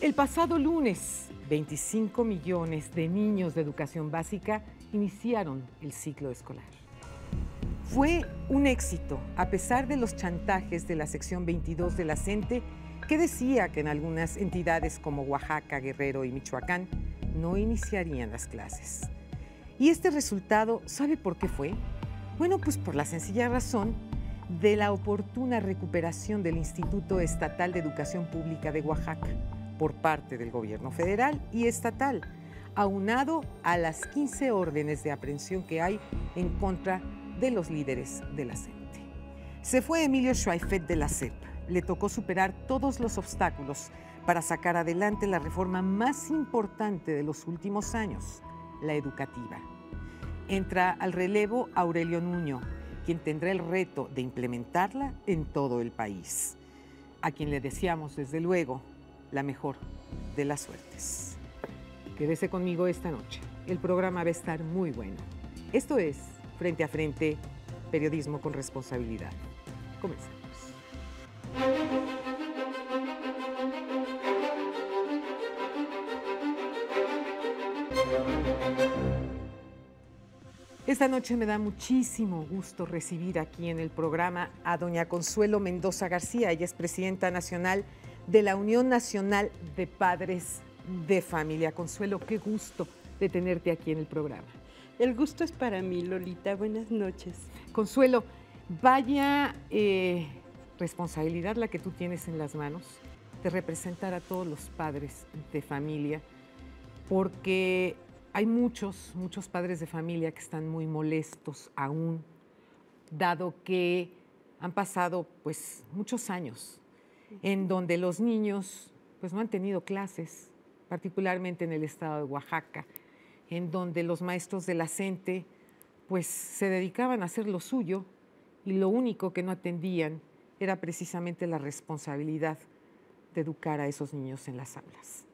El pasado lunes, 25 millones de niños de educación básica iniciaron el ciclo escolar. Fue un éxito, a pesar de los chantajes de la sección 22 de la CENTE, que decía que en algunas entidades como Oaxaca, Guerrero y Michoacán no iniciarían las clases. Y este resultado, ¿sabe por qué fue? Bueno, pues por la sencilla razón de la oportuna recuperación del Instituto Estatal de Educación Pública de Oaxaca por parte del gobierno federal y estatal, aunado a las 15 órdenes de aprehensión que hay en contra de los líderes de la CENTE. Se fue Emilio Schweifet de la SEP. Le tocó superar todos los obstáculos para sacar adelante la reforma más importante de los últimos años, la educativa. Entra al relevo Aurelio Nuño, quien tendrá el reto de implementarla en todo el país, a quien le deseamos desde luego la mejor de las suertes. Quédese conmigo esta noche. El programa va a estar muy bueno. Esto es Frente a Frente, periodismo con responsabilidad. Comenzamos. Esta noche me da muchísimo gusto recibir aquí en el programa a doña Consuelo Mendoza García. Ella es presidenta nacional de la Unión Nacional de Padres de Familia. Consuelo, qué gusto de tenerte aquí en el programa. El gusto es para mí, Lolita. Buenas noches. Consuelo, vaya responsabilidad la que tú tienes en las manos de representar a todos los padres de familia, porque hay muchos padres de familia que están muy molestos aún, dado que han pasado pues muchos años en donde los niños pues no han tenido clases, particularmente en el estado de Oaxaca, en donde los maestros de la CENTE pues se dedicaban a hacer lo suyo y lo único que no atendían era precisamente la responsabilidad de educar a esos niños en las aulas.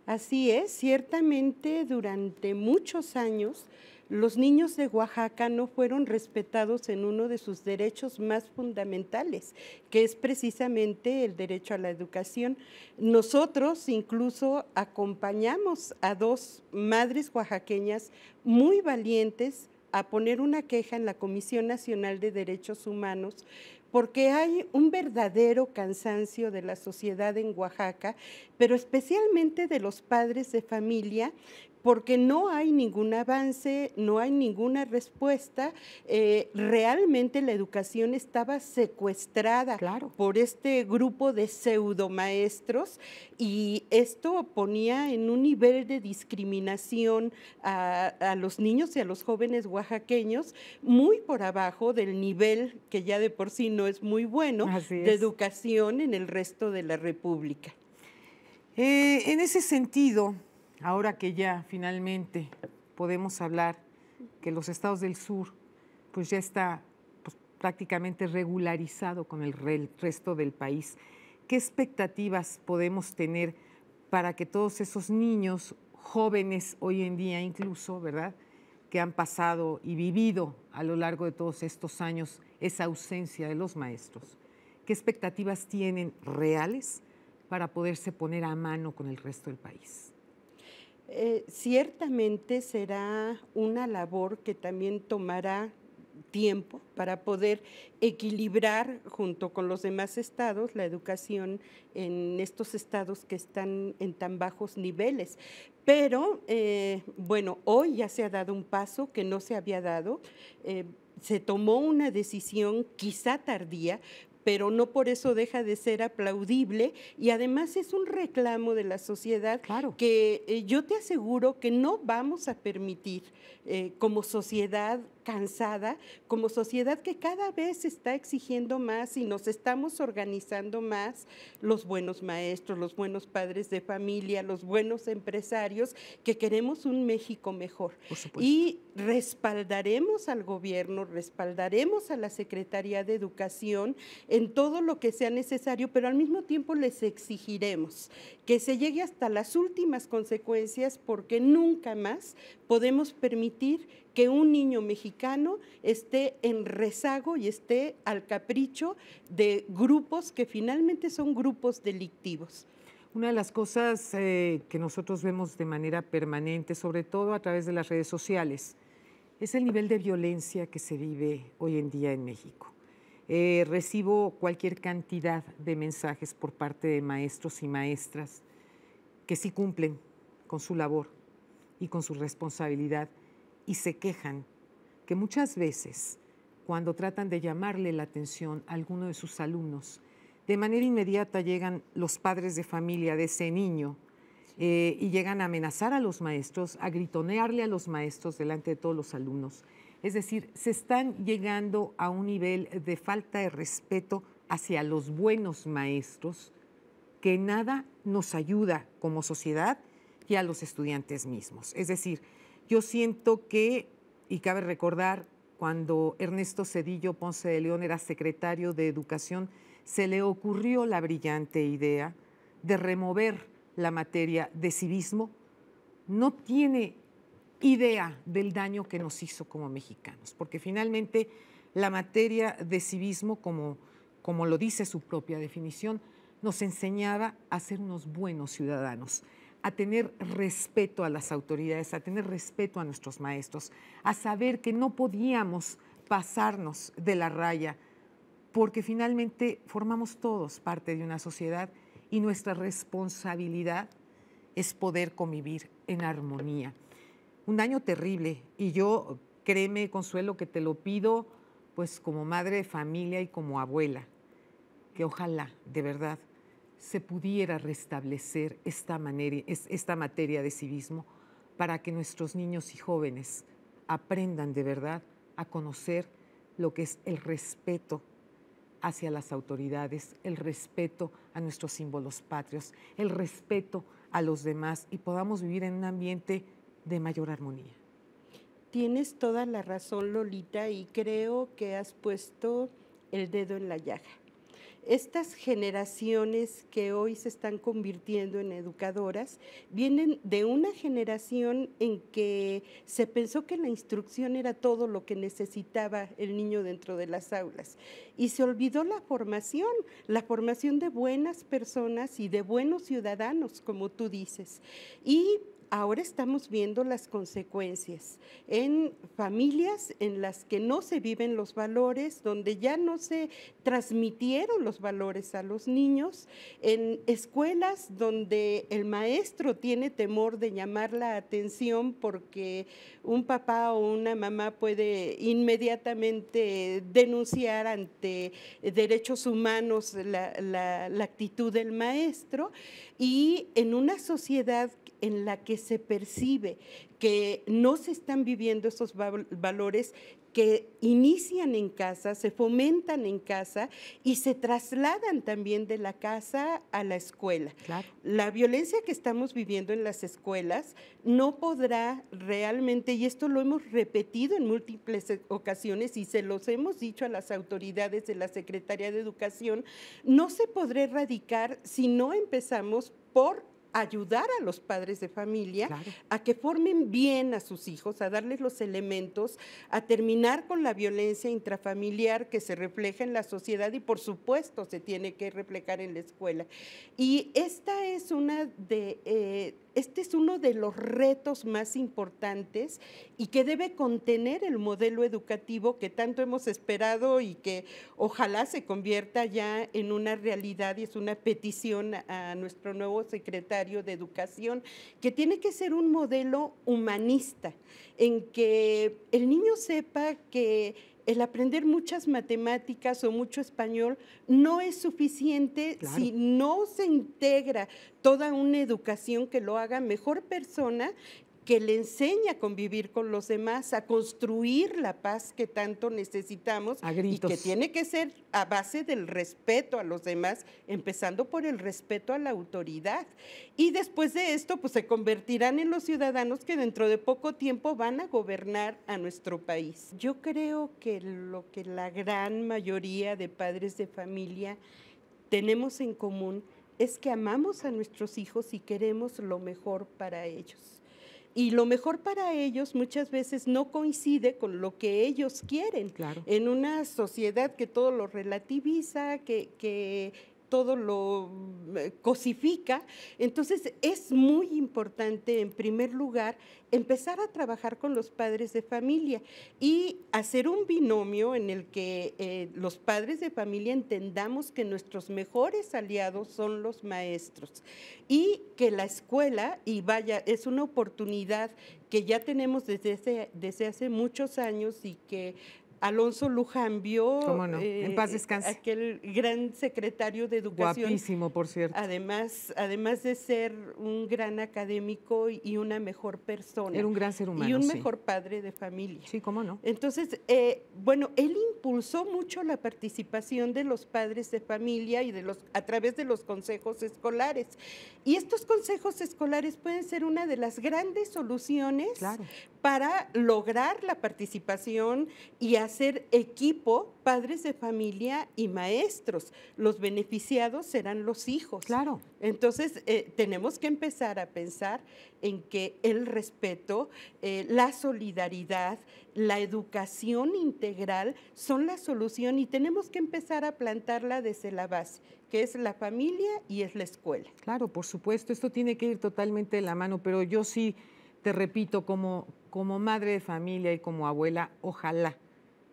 Así es, ciertamente durante muchos años los niños de Oaxaca no fueron respetados en uno de sus derechos más fundamentales, que es precisamente el derecho a la educación. Nosotros incluso acompañamos a dos madres oaxaqueñas muy valientes a poner una queja en la Comisión Nacional de Derechos Humanos, porque hay un verdadero cansancio de la sociedad en Oaxaca, pero especialmente de los padres de familia, porque no hay ningún avance, no hay ninguna respuesta. Realmente la educación estaba secuestrada por este grupo de pseudomaestros y esto ponía en un nivel de discriminación a los niños y a los jóvenes oaxaqueños muy por abajo del nivel que ya de por sí no es muy bueno de educación en el resto de la República. En ese sentido, ahora que ya finalmente podemos hablar que los estados del sur pues ya está pues, prácticamente regularizado con el resto del país, ¿qué expectativas podemos tener para que todos esos niños, jóvenes hoy en día incluso, ¿verdad?, que han pasado y vivido a lo largo de todos estos años esa ausencia de los maestros, qué expectativas tienen reales para poderse poner a mano con el resto del país? Ciertamente será una labor que también tomará tiempo para poder equilibrar junto con los demás estados la educación en estos estados que están en tan bajos niveles. Pero, bueno, hoy ya se ha dado un paso que no se había dado. Se tomó una decisión quizá tardía, pero no por eso deja de ser aplaudible y además es un reclamo de la sociedad que yo te aseguro que no vamos a permitir como sociedad cansada, como sociedad que cada vez está exigiendo más y nos estamos organizando más, los buenos maestros, los buenos padres de familia, los buenos empresarios, que queremos un México mejor. Y respaldaremos al gobierno, respaldaremos a la Secretaría de Educación en todo lo que sea necesario, pero al mismo tiempo les exigiremos que se llegue hasta las últimas consecuencias, porque nunca más podemos permitir que un niño mexicano esté en rezago y esté al capricho de grupos que finalmente son grupos delictivos. Una de las cosas que nosotros vemos de manera permanente, sobre todo a través de las redes sociales, es el nivel de violencia que se vive hoy en día en México. Recibo cualquier cantidad de mensajes por parte de maestros y maestras que sí cumplen con su labor y con su responsabilidad y se quejan que muchas veces cuando tratan de llamarle la atención a alguno de sus alumnos, de manera inmediata llegan los padres de familia de ese niño y llegan a amenazar a los maestros, a gritonearle a los maestros delante de todos los alumnos. Es decir, se están llegando a un nivel de falta de respeto hacia los buenos maestros que nada nos ayuda como sociedad y a los estudiantes mismos. Es decir, yo siento que, y cabe recordar, cuando Ernesto Zedillo Ponce de León era secretario de Educación, se le ocurrió la brillante idea de remover la materia de civismo. No tiene idea del daño que nos hizo como mexicanos, porque finalmente la materia de civismo, como lo dice su propia definición, nos enseñaba a ser unos buenos ciudadanos, a tener respeto a las autoridades, a tener respeto a nuestros maestros, a saber que no podíamos pasarnos de la raya, porque finalmente formamos todos parte de una sociedad y nuestra responsabilidad es poder convivir en armonía. Un daño terrible, y yo, créeme, Consuelo, que te lo pido pues como madre de familia y como abuela, que ojalá, de verdad, se pudiera restablecer esta materia de civismo para que nuestros niños y jóvenes aprendan de verdad a conocer lo que es el respeto hacia las autoridades, el respeto a nuestros símbolos patrios, el respeto a los demás y podamos vivir en un ambiente de mayor armonía. Tienes toda la razón, Lolita, y creo que has puesto el dedo en la llaga. Estas generaciones que hoy se están convirtiendo en educadoras vienen de una generación en que se pensó que la instrucción era todo lo que necesitaba el niño dentro de las aulas y se olvidó la formación de buenas personas y de buenos ciudadanos, como tú dices. Y ahora estamos viendo las consecuencias en familias en las que no se viven los valores, donde ya no se transmitieron los valores a los niños, en escuelas donde el maestro tiene temor de llamar la atención porque un papá o una mamá puede inmediatamente denunciar ante derechos humanos la actitud del maestro, y en una sociedad en la que se percibe que no se están viviendo esos valores que inician en casa, se fomentan en casa y se trasladan también de la casa a la escuela. Claro. La violencia que estamos viviendo en las escuelas no podrá realmente, y esto lo hemos repetido en múltiples ocasiones y se los hemos dicho a las autoridades de la Secretaría de Educación, no se podrá erradicar si no empezamos por ayudar a los padres de familia, claro, a que formen bien a sus hijos, a darles los elementos, a terminar con la violencia intrafamiliar que se refleja en la sociedad y por supuesto se tiene que reflejar en la escuela. Y este es uno de los retos más importantes y que debe contener el modelo educativo que tanto hemos esperado y que ojalá se convierta ya en una realidad, y es una petición a nuestro nuevo secretario de Educación, que tiene que ser un modelo humanista, en que el niño sepa que el aprender muchas matemáticas o mucho español no es suficiente, claro, si no se integra toda una educación que lo haga mejor persona, que le enseña a convivir con los demás, a construir la paz que tanto necesitamos y que tiene que ser a base del respeto a los demás, empezando por el respeto a la autoridad. Y después de esto, pues se convertirán en los ciudadanos que dentro de poco tiempo van a gobernar a nuestro país. Yo creo que lo que la gran mayoría de padres de familia tenemos en común es que amamos a nuestros hijos y queremos lo mejor para ellos. Y lo mejor para ellos muchas veces no coincide con lo que ellos quieren. Claro. En una sociedad que todo lo relativiza, que todo lo cosifica. Entonces, es muy importante, en primer lugar, empezar a trabajar con los padres de familia y hacer un binomio en el que los padres de familia entendamos que nuestros mejores aliados son los maestros y que la escuela, y vaya, es una oportunidad que ya tenemos desde hace muchos años y que Alonso Luján vio, ¿cómo no? En paz descanse, aquel gran secretario de Educación. Guapísimo, por cierto. Además de ser un gran académico y una mejor persona. Era un gran ser humano, y un sí. mejor padre de familia. Sí, ¿cómo no? Entonces, bueno, él impulsó mucho la participación de los padres de familia y a través de los consejos escolares. Y estos consejos escolares pueden ser una de las grandes soluciones, claro, para lograr la participación y hacer equipo, padres de familia y maestros. Los beneficiados serán los hijos. Claro. Entonces, tenemos que empezar a pensar en que el respeto, la solidaridad, la educación integral son la solución y tenemos que empezar a plantarla desde la base, que es la familia y es la escuela. Claro, por supuesto, esto tiene que ir totalmente de la mano, pero yo sí te repito, como madre de familia y como abuela, ojalá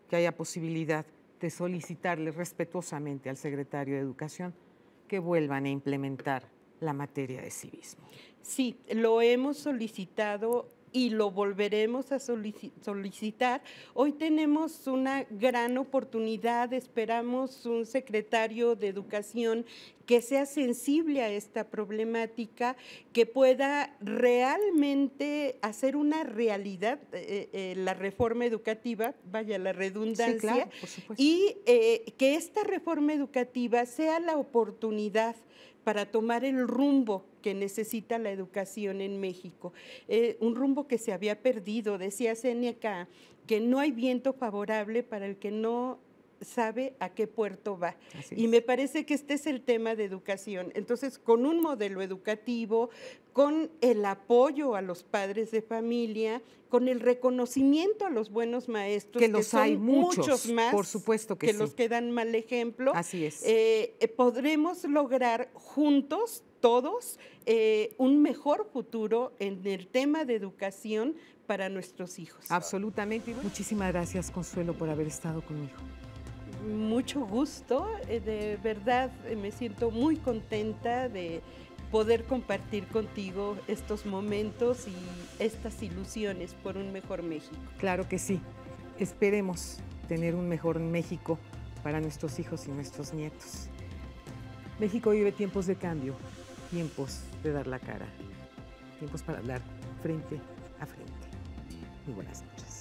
que haya posibilidad de solicitarle respetuosamente al secretario de Educación que vuelvan a implementar la materia de civismo. Sí, lo hemos solicitado y lo volveremos a solicitar. Hoy tenemos una gran oportunidad, esperamos un secretario de Educación que sea sensible a esta problemática, que pueda realmente hacer una realidad la reforma educativa, vaya la redundancia, sí, claro, por supuesto. y que esta reforma educativa sea la oportunidad para tomar el rumbo que necesita la educación en México, un rumbo que se había perdido. Decía Séneca que no hay viento favorable para el que no sabe a qué puerto va. Y me parece que este es el tema de educación. Entonces, con un modelo educativo, con el apoyo a los padres de familia, con el reconocimiento a los buenos maestros, que los hay muchos más, por supuesto que sí, los que dan mal ejemplo. Así es. Podremos lograr juntos, todos, un mejor futuro en el tema de educación para nuestros hijos. Absolutamente. Muchísimas gracias, Consuelo, por haber estado conmigo. Mucho gusto, de verdad me siento muy contenta de poder compartir contigo estos momentos y estas ilusiones por un mejor México. Claro que sí, esperemos tener un mejor México para nuestros hijos y nuestros nietos. México vive tiempos de cambio, tiempos de dar la cara, tiempos para hablar frente a frente. Muy buenas noches.